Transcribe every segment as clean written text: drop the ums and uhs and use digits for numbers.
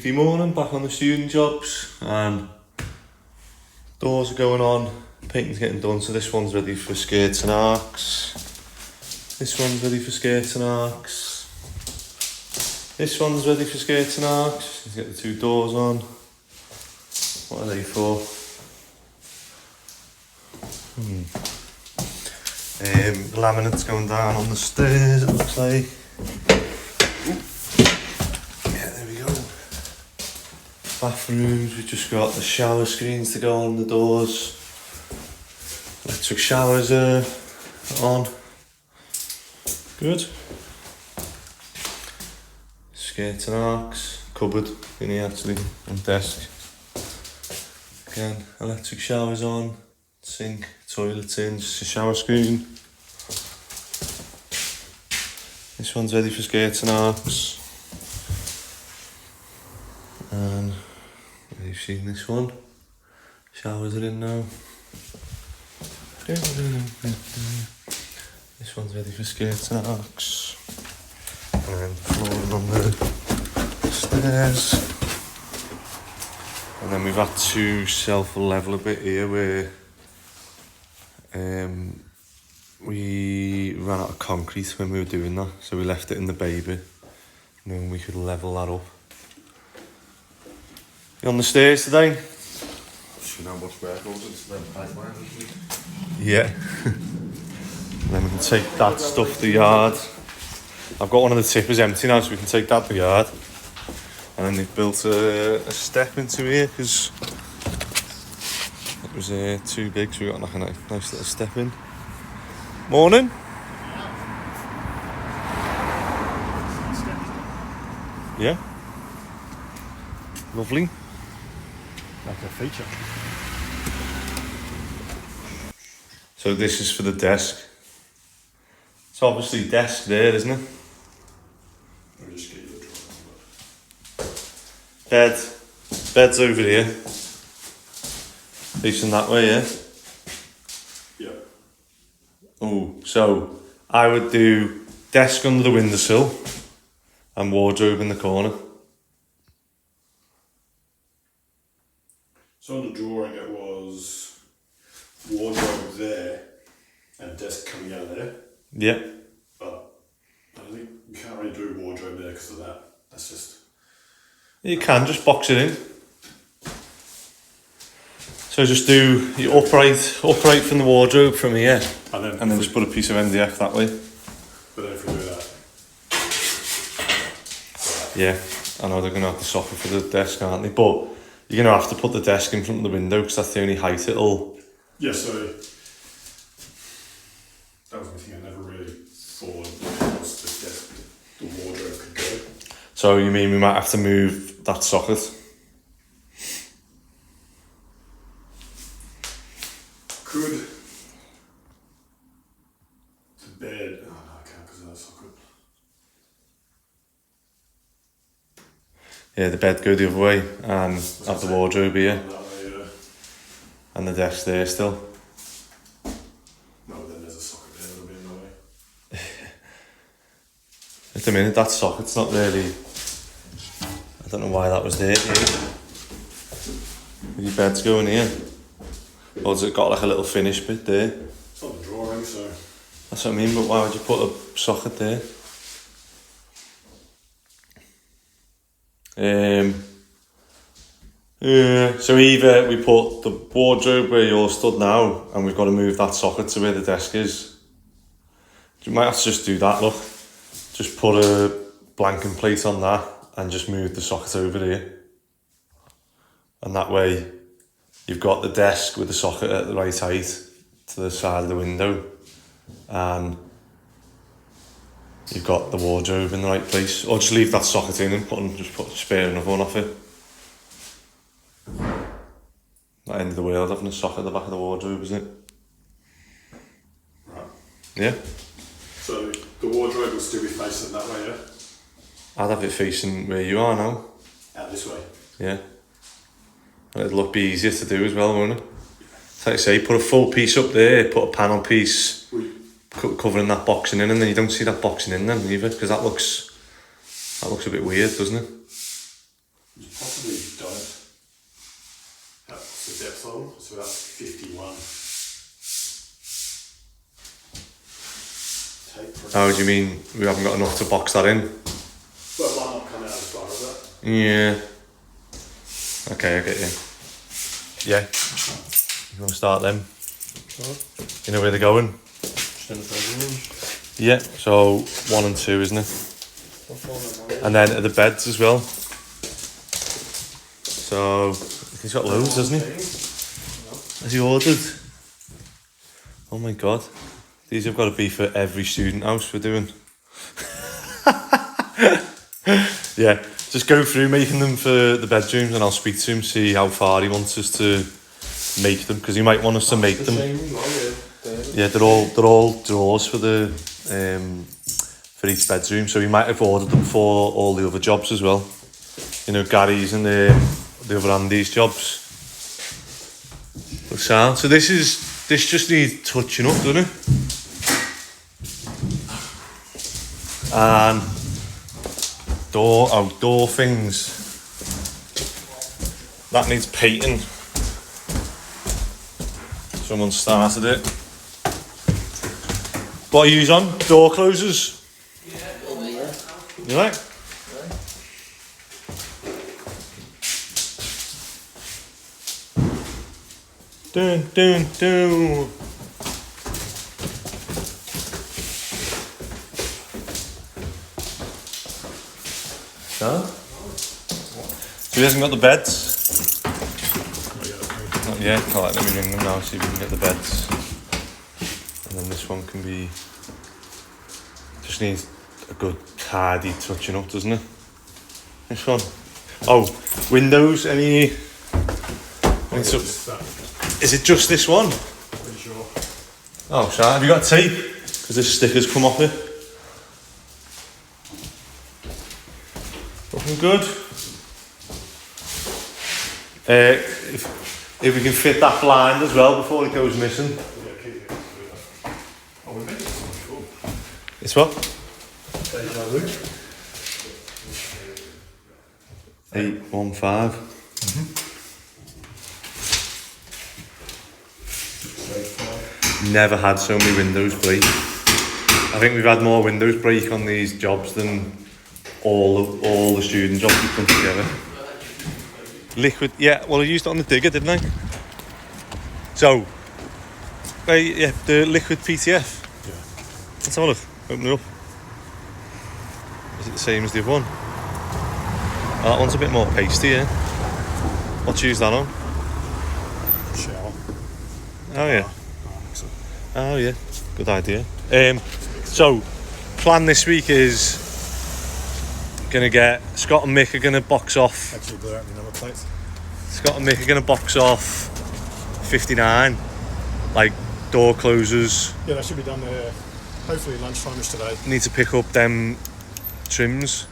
Tuesday morning, back on the student jobs, and doors are going on, painting's getting done, so this one's ready for skirts and arcs, this one's ready for skirts and arcs, this one's ready for skirts and arcs. Let's get the two doors on. What are they for? The laminate's going down on the stairs, it looks like. Yeah, there we go. Bathrooms, we've just got the shower screens to go on the doors. Electric showers are on. Good. Skirts and arcs, cupboard in here actually, and desk. Again, electric showers on, sink, toilets in, just a shower screen. This one's ready for skirts and arcs. And you've seen this one. Showers are in now. This one's ready for skirts and arcs. And then flooring on the stairs. And then we've had to self-level a bit here where we ran out of concrete when we were doing that, so we left it in the baby, and then we could level that up. You on the stairs today? You know how much work goes into the pipeline, isn't it? Yeah. And then we can take that stuff to the yard. I've got one of the tippers empty now, so we can take that to the yard. And then they've built a step into here because it was too big, so we got like a nice little step in. Morning. Yeah. Lovely. Like a feature. So this is for the desk. It's obviously desk there, isn't it? I'll just get you the drawing. Bed's over here. Facing that way, yeah? Yeah. Oh, so I would do desk under the windowsill and wardrobe in the corner. So on the drawing it was wardrobe there and desk coming out there. Yeah. But I think you can't really do wardrobe there because of that. That's just... You can just box it in. So just do your upright from the wardrobe from here, and then just put a piece of MDF that way. But then if we do that... Yeah, I know they're going to have the socket for the desk, aren't they? But you're going to have to put the desk in front of the window because that's the only height it'll... Yeah, so... That was the thing I never really thought was the desk, the wardrobe could go. So you mean we might have to move that socket? Could the bed... Oh no, I can't because of that socket. Yeah, the bed go the other way and have the wardrobe here That way, yeah. and the desk there still. No, then there's a socket there that'll be in the way. At the minute that socket's not really... I don't know why that was there. Your bed's going here. Or has it got like a little finish bit there? It's on the drawing, so... That's what I mean, but why would you put a socket there? Yeah, so either we put the wardrobe where you're stood now and we've got to move that socket to where the desk is. You might have to just do that, look. Just put a blanking plate on that and just move the socket over here. And that way you've got the desk with the socket at the right height to the side of the window, and you've got the wardrobe in the right place. Or just leave that socket in and just put spare another one off it. Not end of the world having a socket at the back of the wardrobe, isn't it? Right. Yeah? So the wardrobe will still be facing that way, yeah? I'd have it facing where you are now. Out this way. Yeah. And it'd be easier to do as well, won't it? Like I say, put a full piece up there, put a panel piece covering that boxing in, and then you don't see that boxing in then either, because that looks a bit weird, doesn't it? You possibly don't. That's the depth of them, so that's 51. How do you mean we haven't got enough to box that in? Well, why not come out the front of it? Yeah. Okay, I get you. Yeah. You want to start them? Sure. You know where they're going? Just in the bedroom. Yeah, so 1 and 2, isn't it? And then the beds as well. So he's got loads, hasn't he? Has he ordered? Oh my god. These have got to be for every student house we're doing. Yeah, just go through making them for the bedrooms and I'll speak to him, see how far he wants us to make them, because he might want us to make them. Yeah, they're all drawers for the for each bedroom, so he might have ordered them for all the other jobs as well. You know, Gary's and the other Andy's jobs. But sound. So this just needs touching up, doesn't it? And outdoor things. That needs painting. Someone started it. What are you on? Door closers? Yeah. You like? Dun dun dun. No? So he hasn't got the beds? Not yet. Alright, let me ring them now, see if we can get the beds. And then this one can be... Just needs a good tidy touching up, doesn't it? This one. Oh, windows, any so, is it just this one? Pretty sure. Oh, sorry. Have you got tape? Because this sticker's come off it. Looking good. If we can fit that blind as well before it goes missing. Yeah, keep it. Oh, we made it so cool. It's what? Deja vu. 815. Never had so many windows break. I think we've had more windows break on these jobs than all the student jobs we put together. Liquid, yeah. Well, I used it on the digger, didn't I? So, yeah, the liquid PTF. Yeah. Let's have a look. Open it up. Is it the same as the other one? Oh, that one's a bit more pasty, yeah. What's used that on? Shower. Oh yeah. So, Oh yeah. Good idea. So, plan this week is gonna get Scott and Mick are gonna box off. actually blew out my number plates. Scott and Mick are gonna box off 59, like door closers. Yeah, that should be done there. Hopefully lunchtime-ish today. Need to pick up them trims.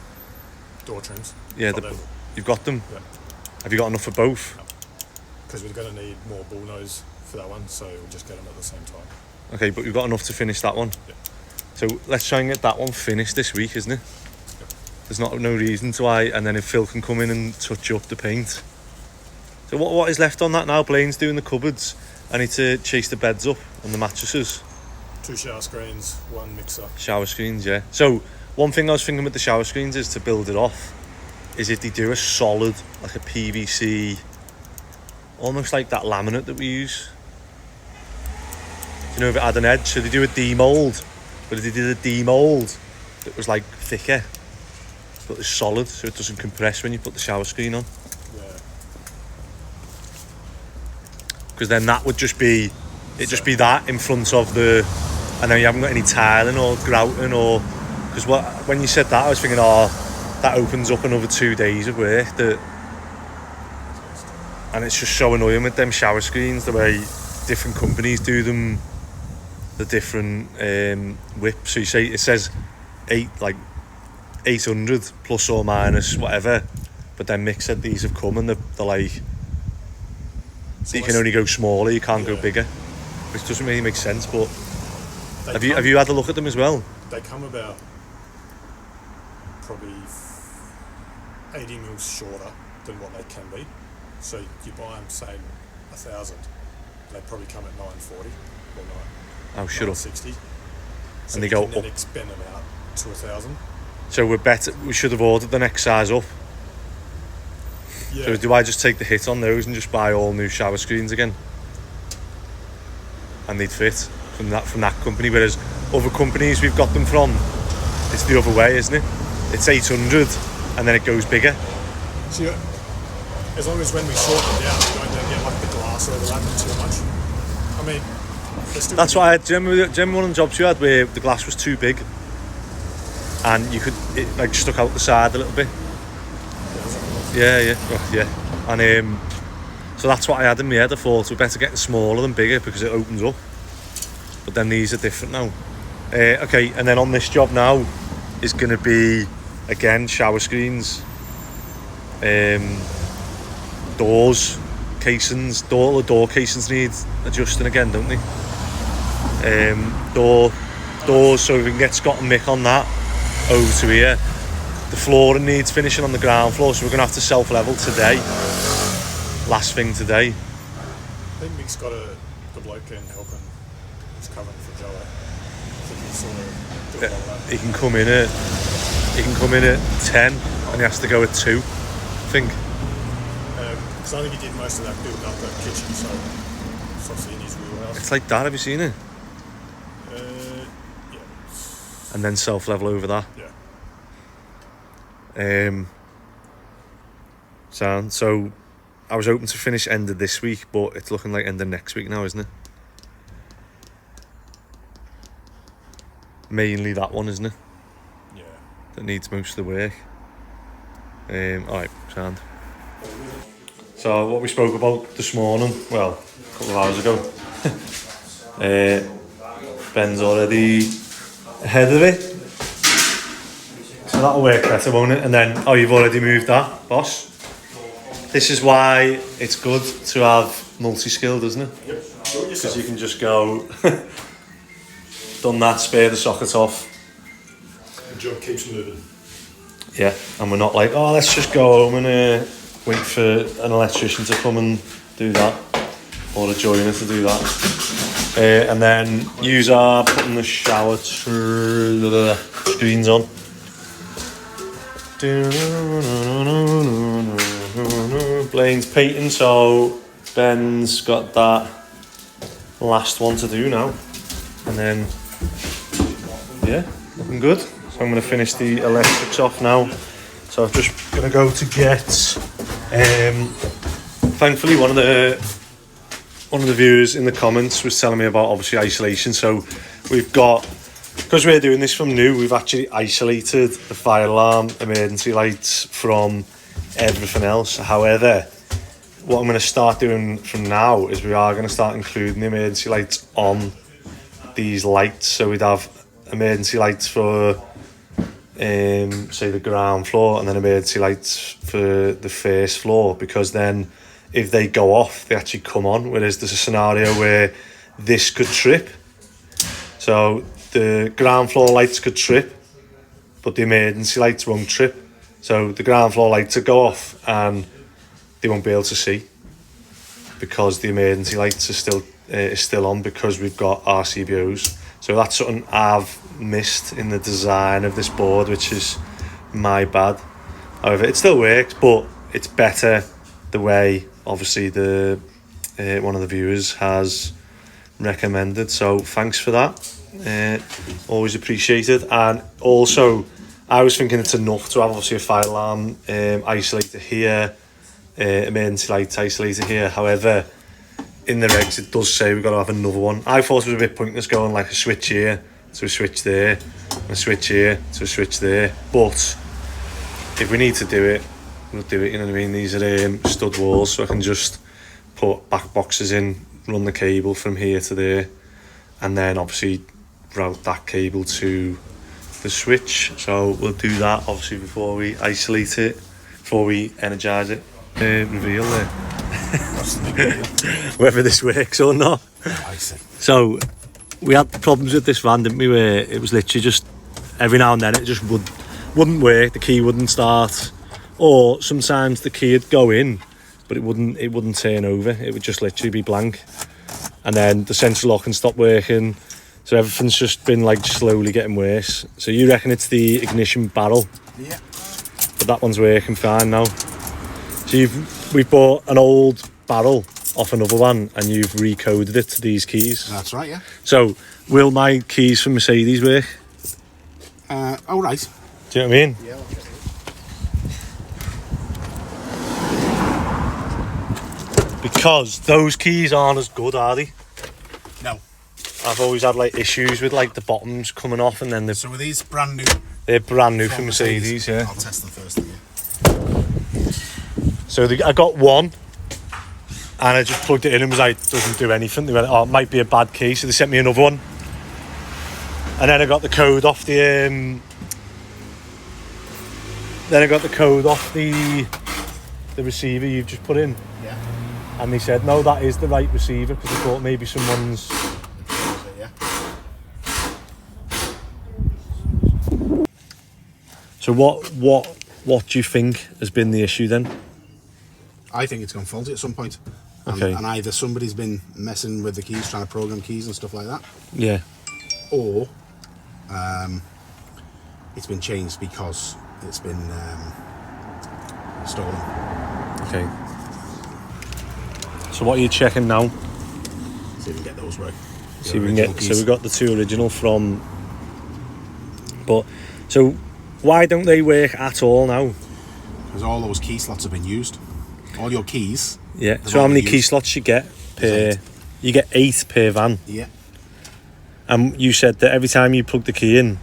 Door trims. Yeah, Got them. you've got them. Yeah. Have you got enough for both? Because we're going to need more bullnose for that one, so we'll just get them at the same time. Okay, but you've got enough to finish that one. Yeah. So let's try and get that one finished this week, isn't it? Yep. There's no reason to why, and then if Phil can come in and touch up the paint. So what is left on that now? Blaine's doing the cupboards. I need to chase the beds up and the mattresses. 2 shower screens, 1 mixer. Shower screens, yeah. So one thing I was thinking with the shower screens is to build it off, is if they do a solid, like a PVC, almost like that laminate that we use. You know, if it had an edge, so they do a demold, but if they did a demold that was like thicker, but it's solid, so it doesn't compress when you put the shower screen on. Yeah. Because then that would just be, it'd just be that in front of the, and then you haven't got any tiling or grouting or, because when you said that, I was thinking, oh, that opens up another 2 days of work. And it's just so annoying with them shower screens, the way different companies do them, the different whips. So you say it says 800 plus or minus whatever, but then Mick said these have come and they're like, so you can only go smaller, you can't go bigger, which doesn't really make sense. But have you had a look at them as well? They come about probably 80 mils shorter than what they can be. So you buy them, say, 1,000, they probably come at 940 or Oh, shut up. 960. So And they you go can then up. expand them out to 1,000. So we're better. We should have ordered the next size up. Yeah. So do I just take the hit on those and just buy all new shower screens again? And they'd fit from that company. Whereas other companies we've got them from, it's the other way, isn't it? It's 800 and then it goes bigger. So as long as when we sort them down, we don't then get like the glass overlapping too much. I mean, they're still That's why do you remember one of the jobs you had where the glass was too big and it like stuck out the side a little bit. Yeah. And so that's what I had in my head. I thought we're better getting smaller than bigger because it opens up. But then these are different now. Okay, and then on this job now is going to be again shower screens, doors, casings. All the door casings need adjusting again, don't they? Doors, so we can get Scott and Mick on that over to here. The flooring needs finishing on the ground floor, so we're going to have to self-level today. Last thing today. I think Mick's got the bloke in helping, he's covering for Joe. I think he's sort of doing all that. He can come in at 10 and he has to go at 2, I think. Because I think he did most of that build up that kitchen, so it's obviously in his wheelhouse. It's like that, have you seen it? Yeah. And then self-level over that. Yeah. So I was hoping to finish end of this week, but it's looking like end of next week now, isn't it? Mainly that one, isn't it? Yeah. That needs most of the work. Alright, sound. So what we spoke about this morning, well, a couple of hours ago, Ben's already ahead of it. So that'll work better, won't it? And then, you've already moved that, boss. This is why it's good to have multi-skilled, isn't it? Yep. Because you can just go, done that, spare the socket off. The job keeps moving. Yeah, and we're not like, let's just go home and wait for an electrician to come and do that, or a joiner to do that. And then use our putting the shower screens on. Blaine's painting, so Ben's got that last one to do now, and then looking good. So I'm going to finish the electrics off now. So I'm just going to go to get. Thankfully, one of the viewers in the comments was telling me about obviously isolation. So we've got, because we're doing this from new, we've actually isolated the fire alarm, emergency lights from everything else. However, what I'm going to start doing from now is we are going to start including the emergency lights on these lights. So we'd have emergency lights for say the ground floor, and then emergency lights for the first floor, because then if they go off they actually come on, whereas there's a scenario where this could trip. So the ground floor lights could trip but the emergency lights won't trip. So the ground floor lights will go off and they won't be able to see because the emergency lights are still on, because we've got RCBOs. So that's something I've missed in the design of this board, which is my bad. However, it still works, but it's better the way obviously the one of the viewers has recommended. So thanks for that. Always appreciated. And also, I was thinking it's enough to have obviously a fire alarm isolator here, emergency lights isolator here. However, in the regs it does say we've got to have another one. I thought it was a bit pointless going like a switch here to a switch there, and a switch here to a switch there. But if we need to do it, we'll do it, you know what I mean? These are stud walls, so I can just put back boxes in, run the cable from here to there, and then obviously route that cable to the switch. So we'll do that obviously before we isolate it, before we energise it. Reveal there. Whether this works or not. So we had problems with this van, didn't we, where it was literally just every now and then it just wouldn't work, the key wouldn't start, Or sometimes the key would go in, but it wouldn't turn over. It would just literally be blank. And then the central lock can stop working. So everything's just been like slowly getting worse. So you reckon it's the ignition barrel? Yeah. But that one's working fine now. So we've bought an old barrel off another one and you've recoded it to these keys. That's right, yeah. So will my keys from Mercedes work? Oh, right. Do you know what I mean? Yeah. Because those keys aren't as good, are they? No. I've always had like issues with like the bottoms coming off and then So are these brand new? they're brand new from Mercedes, yeah. I'll test them first. Yeah. So I got one and I just plugged it in and was like, doesn't do anything. They went, oh, it might be a bad key, so they sent me another one. And then I got the code off the the receiver you've just put in. Yeah. And they said, no, that is the right receiver, because they thought maybe someone's... Yeah. So what do you think has been the issue then? I think it's gone faulty at some point. Okay. And either somebody's been messing with the keys, trying to program keys and stuff like that, Yeah. or it's been changed because it's been stolen. Okay. So what are you checking now? See if we can get those right. See if we can get. So we got the two original from. But so why don't they work at all now? Because all those key slots have been used. All your keys. Yeah. They've So how all many been key used. slots you get per? There's 8. You get 8 per van. Yeah. And you said that every time you plug the key in,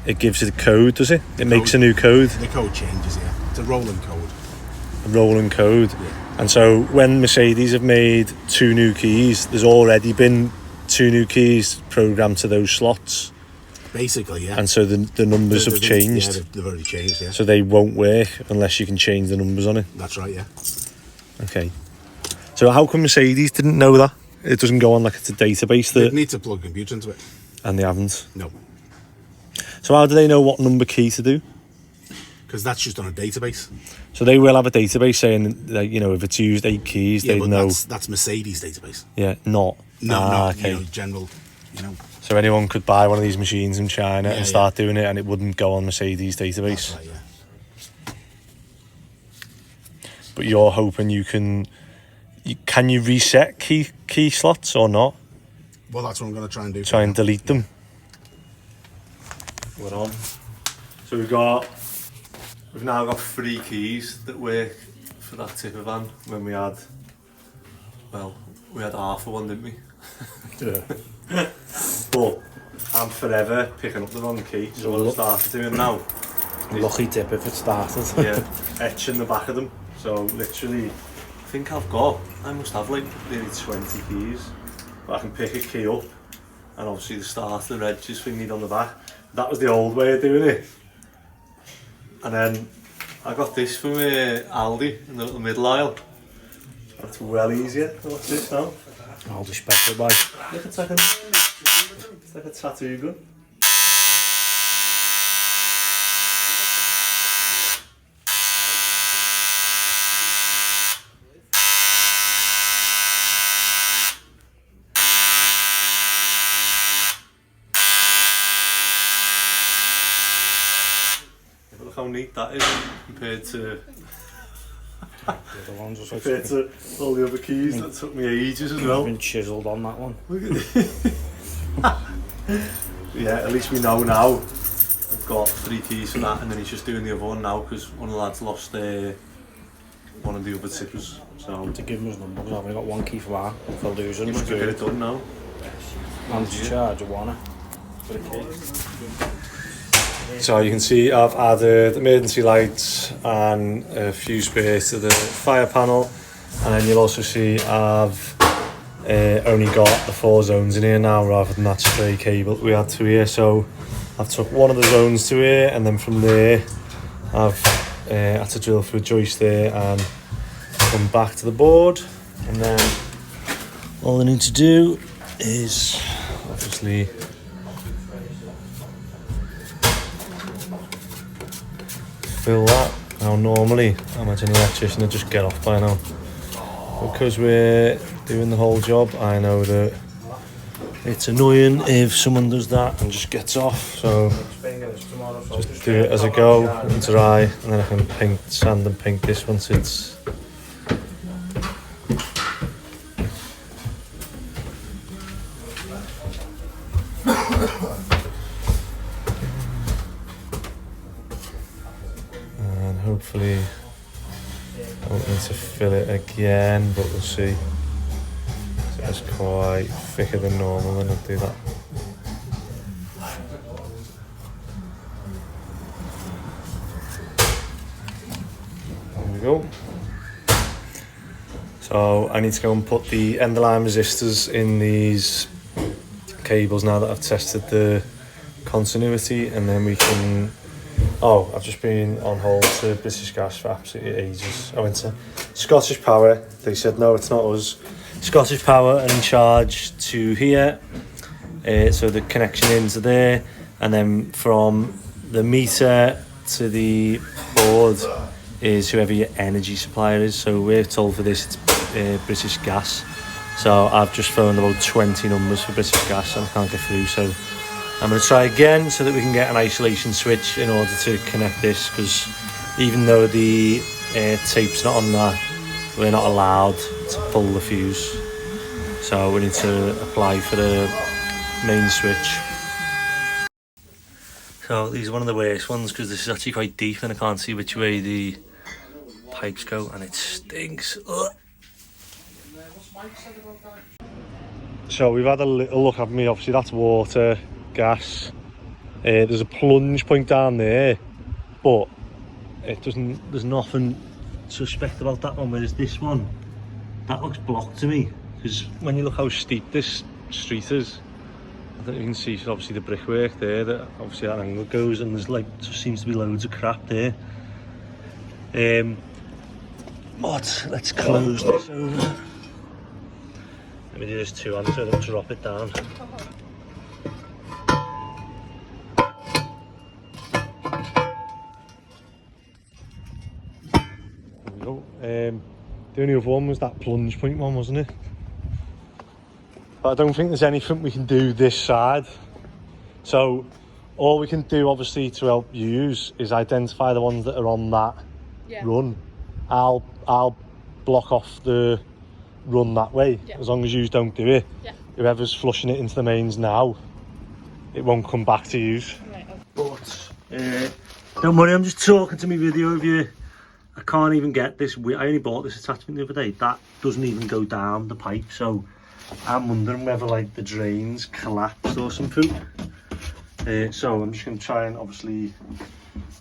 it gives it a code, does it? It makes a new code, The code changes, yeah. It's a rolling code. a rolling code. Yeah. And so when Mercedes have made 2 new keys, there's already been 2 new keys programmed to those slots. Basically, yeah. And so the numbers have changed. Yeah, they've already changed, yeah. So they won't work unless you can change the numbers on it. That's right, yeah. Okay. So how come Mercedes didn't know that? It doesn't go on like it's a database They that, need to plug a computer into it. and they haven't. No. So how do they know what number key to do? Because that's just on a database. So they will have a database saying that, you know, if it's used 8 keys, Yeah, they but know. that's Mercedes database. Yeah, not. No, okay. you know, general, you know. So anyone could buy one of these machines in China Yeah, and start doing it, and it wouldn't go on Mercedes database. That's right, yeah. But you're hoping you can you reset key slots or not? Well, that's what I'm going to try and do. Try and delete them. We're on. So we've now got 3 keys that work for that tipper van. When we had half of one, didn't we? Yeah. But I'm forever picking up the wrong key, so what I've started doing now, Lucky tip if it started. yeah, etching the back of them. So literally, I must have like nearly 20 keys. But I can pick a key up, and obviously the start, the reg is we need on the back. That was the old way of doing it. And then I got this from Aldi in the little middle aisle. That's well easier. What's this now? All the special bag. Look, it's like a tattoo gun. Look how neat that is compared to The other ones are compared to all the other keys that took me ages as well. been chiselled on that one. Yeah, at least we know now. I've got 3 keys for that, and then he's just doing the other one now because one of the lads lost one of the other tippers. So To give him his numbers, I've only got 1 key for that. If I lose him, you must get it done now. I'm to charge a one for the key. So you can see I've added emergency lights and a few spares to the fire panel, and then you'll also see I've only got the 4 zones in here now rather than that stray cable we had to here. So I've took one of the zones to here, and then from there I've had to drill through a joist there and come back to the board, and then all I need to do is obviously fill that Now normally, I imagine an electrician would just get off by now. Because we're doing the whole job, I know that it's annoying if someone does that and just gets off. So just do it as I go and dry, and then I can sand and paint this once it's and hopefully I won't need to fill it again, but we'll see. So it's quite thicker than normal, and I'll do that. There we go. So I need to go and put the end of line resistors in these cables now that I've tested the continuity, and then we can... Oh, I've just been on hold to British Gas for absolutely ages. I went to Scottish Power, they said no, it's not us. Scottish Power are in charge to here, so the connection ins are there, and then from the meter to the board is whoever your energy supplier is. So we're told for this it's British Gas. So I've just phoned about 20 numbers for British Gas and I can't get through, so I'm going to try again so that we can get an isolation switch in order to connect this, because even though the tape's not on that, we're not allowed to pull the fuse. So we need to apply for the main switch. So these are one of the worst ones because this is actually quite deep and I can't see which way the pipes go, and it stinks. Ugh. So we've had a little look, haven't we? Obviously that's water, gas. There's a plunge point down there, but there's nothing suspect about that one, whereas this one, that looks blocked to me, because when you look how steep this street is, I don't know if you can see obviously the brickwork there, that obviously that angle goes, and there's like, just seems to be loads of crap there. But let's close this over. Let me do this two hands so I don't drop it down. There we go. The only other one was that plunge point one, wasn't it? But I don't think there's anything we can do this side. So all we can do obviously to help use is identify the ones that are on that run. I'll block off the run that way, as long as you don't do it. Whoever's flushing it into the mains now, it won't come back to use. Right, okay. But don't worry, I'm just talking to my video of you. I can't even get this. I only bought this attachment the other day. That doesn't even go down the pipe, so I'm wondering whether like the drains collapsed or something. So I'm just going to try and obviously,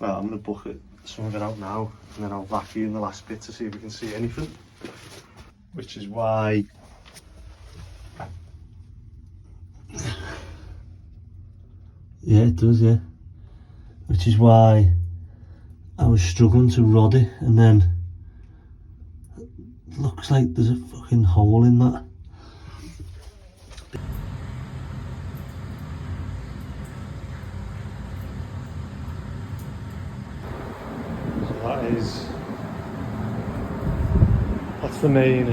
well, I'm going to bucket some of it out now, and then I'll vacuum the last bit to see if we can see anything. Which is why yeah, it does, yeah. Which is why I was struggling to rod it, and then it looks like there's a fucking hole in that. So that's the main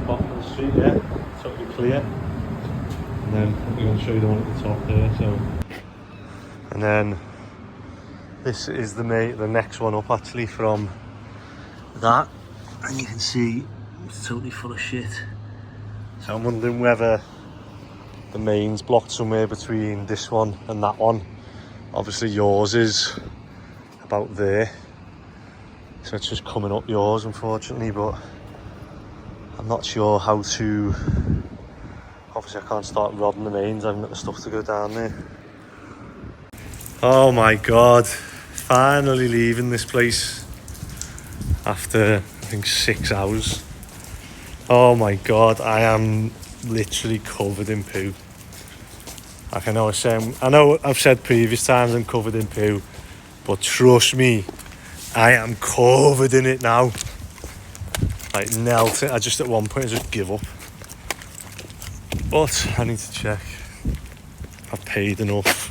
bottom of the street, yeah, totally clear. And then I'm going to show you the one at the top there. So, and then this is the next one up actually from that, and you can see it's totally full of shit. So I'm wondering whether the main's blocked somewhere between this one and that one. Obviously yours is about there, so it's just coming up yours unfortunately, but I'm not sure how to. Obviously I can't start rodding the mains, I haven't got the stuff to go down there. Oh my god, finally leaving this place after I think 6 hours. Oh my god, I am literally covered in poo. Like I know I've said previous times I'm covered in poo, but trust me, I am covered in it now. Like melting. I just at one point I just give up. But I need to check. I've paid enough.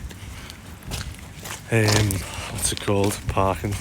what's it called? Parking